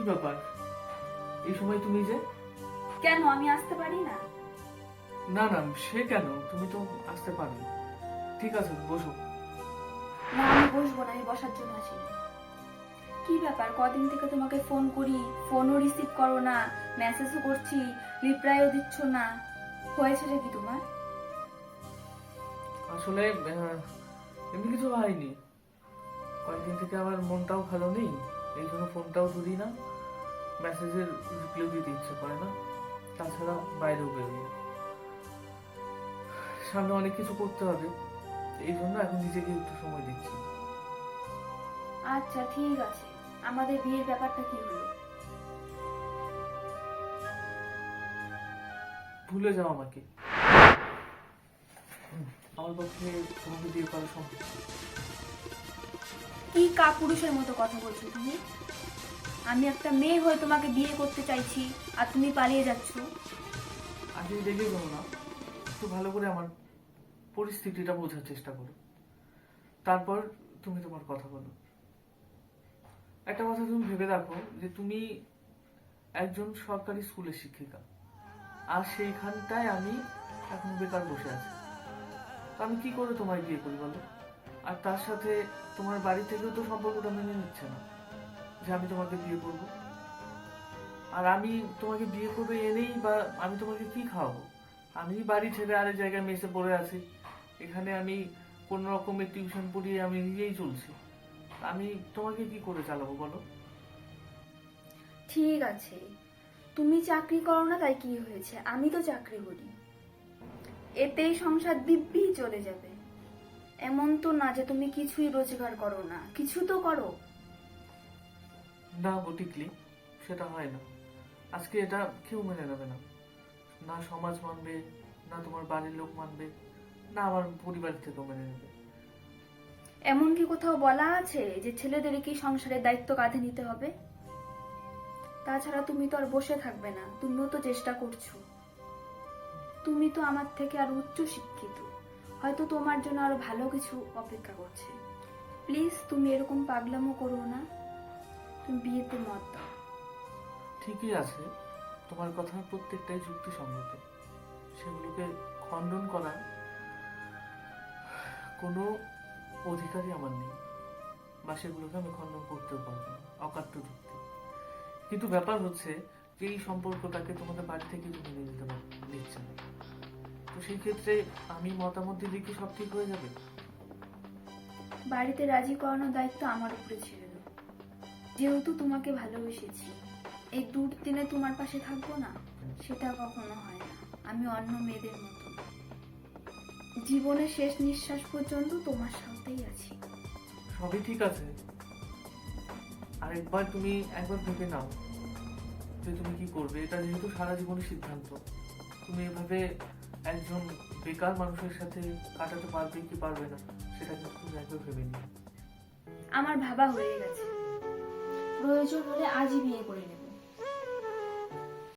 কি ব্যাপার এই সময় তুমি যে? কেন আমি আসতে পারি না? না না, সে কেন, তুমি তো আসতে পারো। ঠিক আছে, বসো। না আমি বসবো না, আমি বসার জন্য আসিনি। কি ব্যাপার, কদিন থেকে তোমাকে ফোন করি, ফোনও রিসিভ করো না, মেসেজও করছি, রিপ্লাইও দিচ্ছ না। হয়েছেটা কি তোমার? আসলে এমনি কিছু হয়নি। কয়েকদিন থেকে আমার মনটাও ভালো নেই, এই জন্য ফোনটাও ধরি না, মেসেজের রিপ্লাই দিতে ইচ্ছে করে না। তাছাড়া বাইরেও বেরোই, সামনে অনেক কিছু করতে হবে, এই জন্য এখন নিজেকে একটু সময় দিচ্ছি। আচ্ছা ঠিক আছে, আমাদের বিয়ের ব্যাপারটা কি হলো? ভুলে যাও আমাকে। আমার পক্ষে তোমাকে বিয়ে করা সম্ভব না। কি কাপুরুষের মতো কথা বলছো তুমি? আমি একটা মেয়ে হয়ে তোমাকে বিয়ে করতে চাইছি আর তুমি পালিয়ে যাচ্ছ। আগে রেগে যাও না, একটু ভালো করে আমার পরিস্থিতিটা বোঝার চেষ্টা করো, তারপর তুমি তোমার কথা বলো। একটা কথা তুমি ভেবে দেখো যে তুমি একজন সরকারি স্কুলের শিক্ষিকা, আর সেইখানটায় আমি এখন বেকার বসে আছি। তো আমি কি করে তোমায় বিয়ে করি বলো? আর তার সাথে তোমার বাড়ি থেকেও তো সম্পর্কটা মেনে নিচ্ছে না যে আমি তোমাকে বিয়ে করব। আর আমি তোমাকে বিয়ে করবে এনেই বা আমি তোমাকে কি খাওয়াবো? আমি বাড়ি ছেড়ে আরেক জায়গায় মেসে পড়ে আছি, এখানে আমি কোন রকমের টিউশন পড়িয়ে আমি নিজেই চলছি। আমি তোমাকে কি করে চালাবো বলো? ঠিক আছে, তুমি চাকরি করো না তাই কি হয়েছে, আমি তো চাকরি করি, এতেই সংসার দিব্যি চলে যাবে। এমন তো না যে তুমি কিছুই রোজগার করো না, কিছু তো করো। না বটিকলি, সেটা হয় না। আজকে এটা কেউ মেনে নেবে না, না সমাজ মানবে, না তোমার বাড়ির লোক মানবে, না আমার পরিবার থেকেও মেনে নেবে। এমন কি কোথাও বলা আছে যে ছেলেদেরকেই সংসারের দায়িত্ব কাঁধে নিতে হবে? তাছাড়া তুমি তো আর বসে থাকবে না, তুমিও তো চেষ্টা করছো। তুমি তো আমার থেকে আর উচ্চ শিক্ষিত, হয়তো তোমার জন্য আরো ভালো কিছু অপেক্ষা করছে। প্লিজ তুমি এরকম পাগলামো করো না, তুমি বিয়েতে মত দাও। ঠিকই আছে, তোমার কথা প্রত্যেকটাই যুক্তিসঙ্গত, সেগুলোকে খণ্ডন করার কোনো অধিকারই আমার নেই, বা সেগুলোকে আমি খণ্ডন করতেও পারবো না, অকাট্য যুক্তি। কিন্তু ব্যাপার হচ্ছে যে এই সম্পর্কটাকে তোমাদের বাড়ি থেকে তুমি নিয়ে নিতে দিচ্ছে না। তো সেই ক্ষেত্রে আমি মতামত দিলে কি সব ঠিক হয়ে যাবে? বাড়িতে রাজি করানোর দায়িত্ব আমার উপরে ছেড়ে দাও। যেহেতু তোমাকে ভালোবেসেছি, এই দুর্দিনে তোমার পাশে থাকবো না, সেটা কখনো হয় না। আমি অন্য মেয়েদের মতো না। জীবনের শেষ নিঃশ্বাস পর্যন্ত তোমার সাথেই আছি। সবই ঠিক আছে, আরেকবার তুমি একবার ভেবে নাও যে তুমি কি করবে। এটা যেহেতু সারা জীবনের সিদ্ধান্ত, তুমি এভাবে একজন বেকার মানুষের সাথে কাটাতে পারবে কি পারবে না সেটা কিন্তু তুমি একবার ভেবে নিও। আমার ভাবা হয়ে গেছে, প্রয়োজন হলে আজই বিয়ে করে নেব।